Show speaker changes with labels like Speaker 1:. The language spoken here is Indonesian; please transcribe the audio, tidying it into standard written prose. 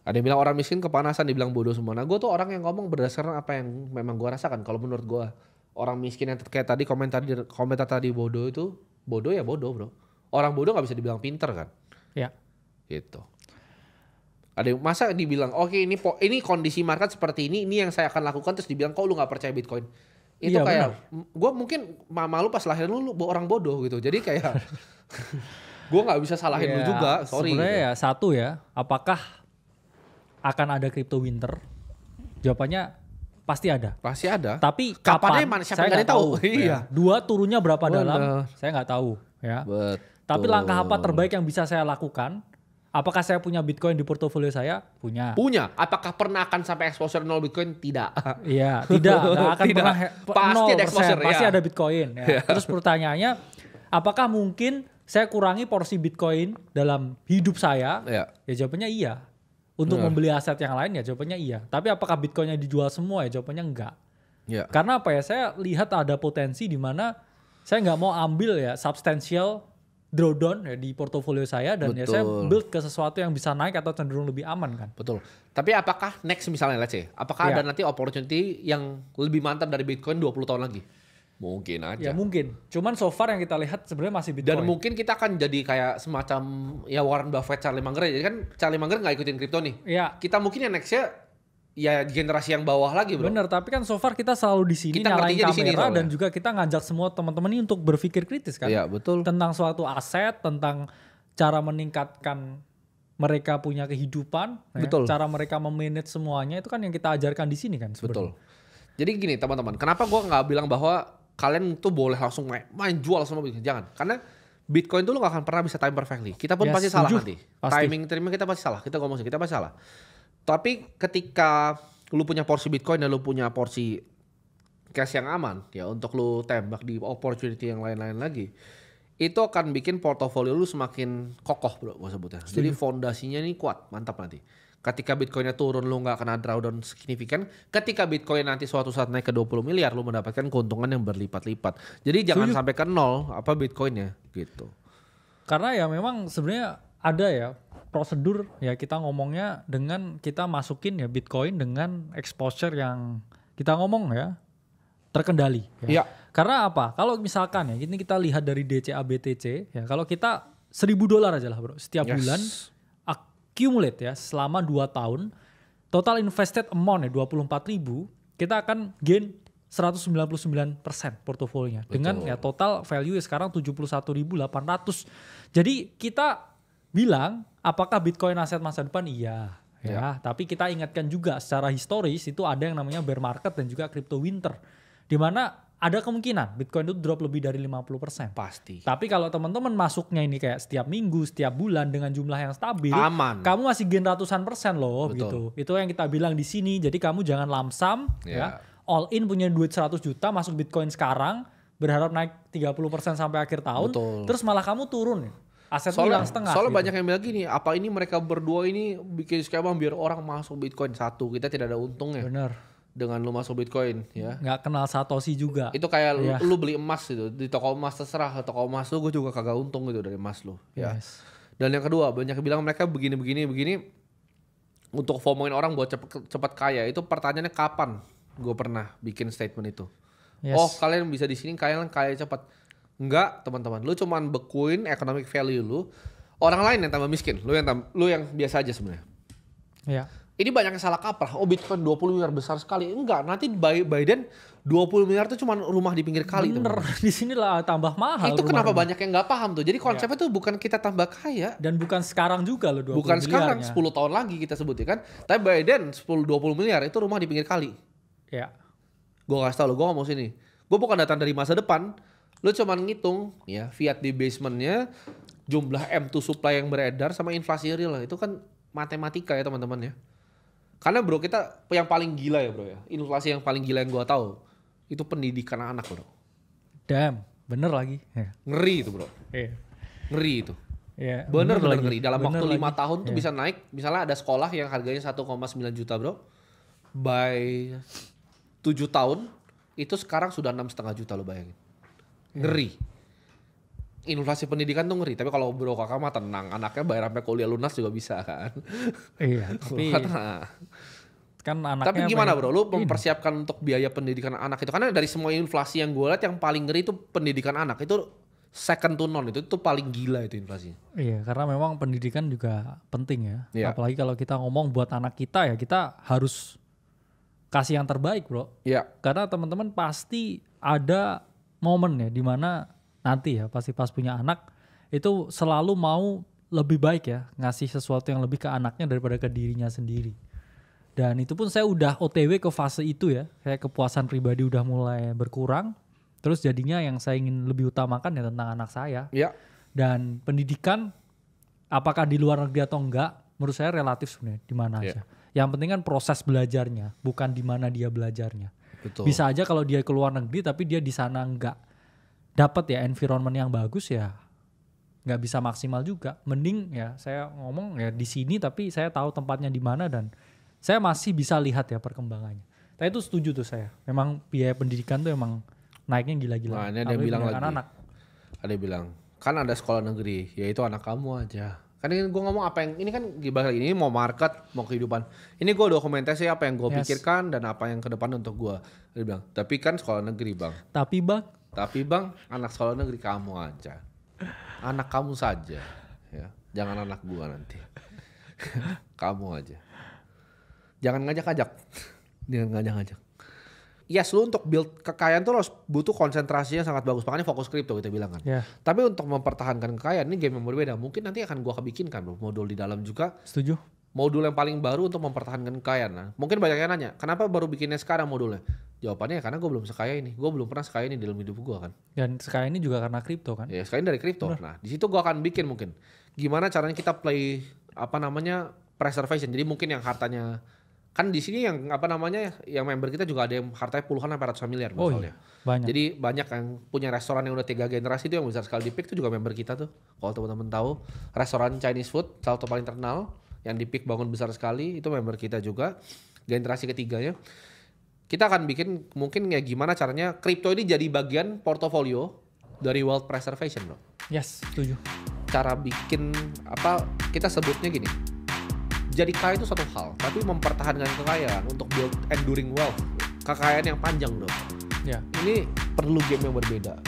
Speaker 1: Ada yang bilang orang miskin kepanasan, dibilang bodoh semua. Nah gue tuh orang yang ngomong berdasarkan apa yang memang gue rasakan. Kalau menurut gue orang miskin yang kayak tadi komentar tadi bodoh itu bodoh ya bodoh bro. Orang bodoh nggak bisa dibilang pinter kan?
Speaker 2: Ya.
Speaker 1: Gitu. Ada yang masa dibilang oke ini kondisi market seperti ini yang saya akan lakukan terus dibilang kok lu nggak percaya Bitcoin? Itu
Speaker 2: Iya,
Speaker 1: kayak gue mungkin mama lu pas lahir lu orang bodoh gitu. Jadi kayak gue nggak bisa salahin lu juga. Sorry.
Speaker 2: Sebenarnya
Speaker 1: Gitu.
Speaker 2: ya satu ya, apakah akan ada crypto winter? Jawabannya pasti ada.
Speaker 1: Pasti ada.
Speaker 2: Tapi
Speaker 1: Kapannya
Speaker 2: kapan?
Speaker 1: mana siapa
Speaker 2: Saya
Speaker 1: nggak
Speaker 2: nggak tahu.
Speaker 1: tahu. Iya.
Speaker 2: Dua turunnya berapa
Speaker 1: Bener.
Speaker 2: dalam? Saya nggak tahu. Ya.
Speaker 1: Betul.
Speaker 2: Tapi langkah apa terbaik yang bisa saya lakukan? Apakah saya punya Bitcoin di portofolio saya? Punya.
Speaker 1: Punya. Apakah pernah akan sampai exposure 0 Bitcoin? Tidak.
Speaker 2: Iya, tidak. Nggak akan
Speaker 1: Tidak.
Speaker 2: pernah
Speaker 1: Pasti ada
Speaker 2: 0%,
Speaker 1: exposure,
Speaker 2: pasti
Speaker 1: ya.
Speaker 2: ada Bitcoin. Ya. Terus pertanyaannya, apakah mungkin saya kurangi porsi Bitcoin dalam hidup saya?
Speaker 1: Ya.
Speaker 2: Ya jawabannya iya. Untuk membeli aset yang lain ya jawabannya iya. Tapi apakah Bitcoinnya dijual semua ya jawabannya enggak.
Speaker 1: Ya.
Speaker 2: Karena apa ya, saya lihat ada potensi di mana saya nggak mau ambil ya substantial drawdown ya di portofolio saya dan ya saya build ke sesuatu yang bisa naik atau cenderung lebih aman kan.
Speaker 1: Betul. Tapi apakah next misalnya let's say, apakah ada nanti opportunity yang lebih mantap dari Bitcoin 20 tahun lagi? Mungkin aja.
Speaker 2: Ya mungkin. Cuman so far yang kita lihat sebenarnya masih Bitcoin.
Speaker 1: Dan mungkin kita akan jadi kayak semacam ya Warren Buffett, Charlie Munger. Jadi kan Charlie Munger nggak ikutin kripto nih.
Speaker 2: Iya.
Speaker 1: Kita mungkin yang nextnya ya generasi yang bawah lagi bro.
Speaker 2: Bener, tapi kan so far kita selalu di sini
Speaker 1: Kita
Speaker 2: nyalain
Speaker 1: ngertinya di sini
Speaker 2: kamera
Speaker 1: soalnya.
Speaker 2: dan juga kita ngajak semua teman-teman ini untuk berpikir kritis kan.
Speaker 1: Iya betul.
Speaker 2: Tentang suatu aset, tentang cara meningkatkan mereka punya kehidupan,
Speaker 1: Betul.
Speaker 2: Ya, cara mereka memanage semuanya itu kan yang kita ajarkan di sini kan.
Speaker 1: Betul. Jadi gini teman-teman, kenapa gue nggak bilang bahwa kalian tuh boleh langsung main jual semua Bitcoin? Jangan, karena Bitcoin tuh lu gak akan pernah bisa time perfectly. Kita pun pasti salah nanti. Timing kita pasti salah. Kita ngomong sih, kita pasti salah. Tapi ketika lu punya porsi Bitcoin dan lu punya porsi cash yang aman ya untuk lu tembak di opportunity yang lain-lain lagi, itu akan bikin portofolio lu semakin kokoh bro gue sebutnya. Jadi fondasinya ini kuat, mantap nanti. Ketika Bitcoinnya turun lu gak kena drawdown signifikan. Ketika Bitcoin nanti suatu saat naik ke 20 miliar lu mendapatkan keuntungan yang berlipat-lipat. Jadi jangan sampai ke nol apa Bitcoinnya gitu.
Speaker 2: Karena ya memang sebenarnya ada ya prosedur ya kita ngomongnya dengan kita masukin ya Bitcoin dengan exposure yang kita ngomong ya terkendali. Ya. Karena apa? Kalau misalkan ya ini kita lihat dari DCA BTC ya kalau kita $1.000 aja lah bro setiap bulan accumulate ya selama 2 tahun total invested amount ya 24.000 kita akan gain 199% portofolionya dengan ya total value sekarang 71.800. Jadi kita bilang apakah Bitcoin aset masa depan? Iya. Ya, tapi kita ingatkan juga secara historis itu ada yang namanya bear market dan juga crypto winter. Di mana ada kemungkinan Bitcoin itu drop lebih dari 50%.
Speaker 1: Pasti.
Speaker 2: Tapi kalau teman-teman masuknya ini kayak setiap minggu, setiap bulan dengan jumlah yang stabil,
Speaker 1: aman.
Speaker 2: Kamu masih gain ratusan persen loh. Betul. Gitu. Itu yang kita bilang di sini. Jadi kamu jangan lamsam ya. All in punya duit 100 juta masuk Bitcoin sekarang berharap naik 30% sampai akhir tahun.
Speaker 1: Betul.
Speaker 2: Terus malah kamu turun. Asetmu hilang setengah.
Speaker 1: Soalnya
Speaker 2: gitu.
Speaker 1: banyak yang bilang gini, apa ini mereka berdua ini bikin skema biar orang masuk Bitcoin satu. Kita tidak ada untungnya.
Speaker 2: Bener.
Speaker 1: Dengan lu masuk Bitcoin ya.
Speaker 2: Nggak kenal Satoshi juga.
Speaker 1: Itu kayak lu beli emas gitu. Di toko emas terserah. Toko emas lu gue juga kagak untung gitu dari emas lu. Ya. Dan yang kedua banyak yang bilang mereka begini. Untuk FOMOin orang buat cepat kaya. Itu pertanyaannya kapan gue pernah bikin statement itu. Oh kalian bisa di sini kalian kaya cepat. Enggak teman-teman. Lu cuman bekuin economic value lu. Orang lain yang tambah miskin. Lu yang biasa aja sebenarnya.
Speaker 2: Iya.
Speaker 1: Ini banyak yang salah kaprah. Oh Bitcoin 20 miliar besar sekali. Enggak, nanti Biden 20 miliar itu cuma rumah di pinggir kali.
Speaker 2: Bener, di sini lah tambah mahal.
Speaker 1: Itu kenapa banyak yang nggak paham tuh. Jadi konsepnya tuh bukan kita tambah kaya.
Speaker 2: Dan bukan sekarang juga loh 20
Speaker 1: bukan sekarang,
Speaker 2: miliarnya.
Speaker 1: 10 tahun lagi kita sebut ya kan. Tapi Biden 10-20 miliar itu rumah di pinggir kali.
Speaker 2: Ya.
Speaker 1: Gue kasih tau lo, gue ngomong sini. Gue bukan datang dari masa depan. Lo cuma ngitung ya fiat di basementnya, jumlah M2 supply yang beredar sama inflasi real. Itu kan matematika ya teman-teman ya. Karena bro kita yang paling gila ya bro ya. Inflasi yang paling gila yang gue tahu itu pendidikan anak bro.
Speaker 2: Damn, bener lagi. Ya.
Speaker 1: Ngeri itu bro. Ngeri itu.
Speaker 2: Ya,
Speaker 1: bener ngeri. Dalam waktu 5 tahun tuh
Speaker 2: ya.
Speaker 1: bisa naik. Misalnya ada sekolah yang harganya 1,9 juta bro. By 7 tahun itu sekarang sudah 6,5 juta lo bayangin. Ngeri. inflasi pendidikan tuh ngeri. Tapi kalau bro kakak mah tenang, anaknya bayar sampai kuliah lunas juga bisa kan.
Speaker 2: Iya, tapi kan anaknya.
Speaker 1: Tapi gimana bro, lu mempersiapkan untuk biaya pendidikan anak itu? Karena dari semua inflasi yang gue lihat yang paling ngeri itu pendidikan anak itu second to none, itu paling gila itu inflasinya.
Speaker 2: Iya, karena memang pendidikan juga penting ya.
Speaker 1: Iya.
Speaker 2: Apalagi kalau kita ngomong buat anak kita ya, kita harus kasih yang terbaik bro.
Speaker 1: Iya.
Speaker 2: Karena teman-teman pasti ada momen ya dimana nanti ya pasti pas punya anak itu selalu mau lebih baik ya ngasih sesuatu yang lebih ke anaknya daripada ke dirinya sendiri. Dan itu pun saya udah OTW ke fase itu ya. Saya kepuasan pribadi udah mulai berkurang. Terus jadinya yang saya ingin lebih utamakan ya tentang anak saya.
Speaker 1: Iya.
Speaker 2: Dan pendidikan apakah di luar negeri atau enggak menurut saya relatif sebenarnya di mana aja. Yang penting kan proses belajarnya, bukan di mana dia belajarnya.
Speaker 1: Betul.
Speaker 2: Bisa aja kalau dia ke luar negeri tapi dia di sana enggak dapat ya environment yang bagus ya nggak bisa maksimal juga. Mending ya saya ngomong ya di sini tapi saya tahu tempatnya di mana dan saya masih bisa lihat ya perkembangannya. Tapi itu setuju tuh saya. Memang biaya pendidikan tuh emang naiknya gila-gila.
Speaker 1: Nah, ini ada yang bilang lagi.
Speaker 2: Anak.
Speaker 1: Ada yang bilang kan ada sekolah negeri, yaitu anak kamu aja. Kan ini gue ngomong apa yang ini kan gimana ini mau market, mau kehidupan. Ini gue dokumentasi apa yang gue pikirkan dan apa yang ke depan untuk gue. Dia bilang, tapi kan sekolah negeri bang. Tapi bang, anak sekolah negeri kamu aja. Anak kamu saja. Ya, jangan anak gua nanti. Kamu aja. Jangan ngajak-ngajak. Jangan ngajak-ngajak. Yes, lu untuk build kekayaan tuh harus butuh konsentrasinya sangat bagus. Makanya fokus kripto kita bilang kan.
Speaker 2: Yeah.
Speaker 1: Tapi untuk mempertahankan kekayaan ini game yang berbeda. Mungkin nanti akan gua kebikinkan bro, modul di dalam juga.
Speaker 2: Setuju.
Speaker 1: Modul yang paling baru untuk mempertahankan kekayaan. Nah, mungkin banyak yang nanya, kenapa baru bikinnya sekarang modulnya? Jawabannya karena gue belum sekaya ini. Gue belum pernah sekaya ini dalam hidup gue kan.
Speaker 2: Dan sekaya ini juga karena kripto kan?
Speaker 1: Ya sekali dari kripto. Nah di situ gue akan bikin mungkin. Gimana caranya kita play preservation. Jadi mungkin yang hartanya kan di sini yang yang member kita juga ada yang hartanya puluhan sampai ratusan miliar.
Speaker 2: Oh iya, banyak.
Speaker 1: Jadi banyak yang punya restoran yang udah 3 generasi itu yang besar sekali di Peak itu juga member kita tuh. Kalau teman-teman tahu restoran Chinese food salah satu paling terkenal yang di Peak bangun besar sekali itu member kita juga generasi ketiganya. Kita akan bikin mungkin ya gimana caranya kripto ini jadi bagian portofolio dari wealth preservation bro.
Speaker 2: Yes, setuju.
Speaker 1: Cara bikin kita sebutnya gini. Jadi kaya itu satu hal, tapi mempertahankan kekayaan untuk build enduring wealth, kekayaan yang panjang bro.
Speaker 2: Ya.
Speaker 1: Ini perlu game yang berbeda.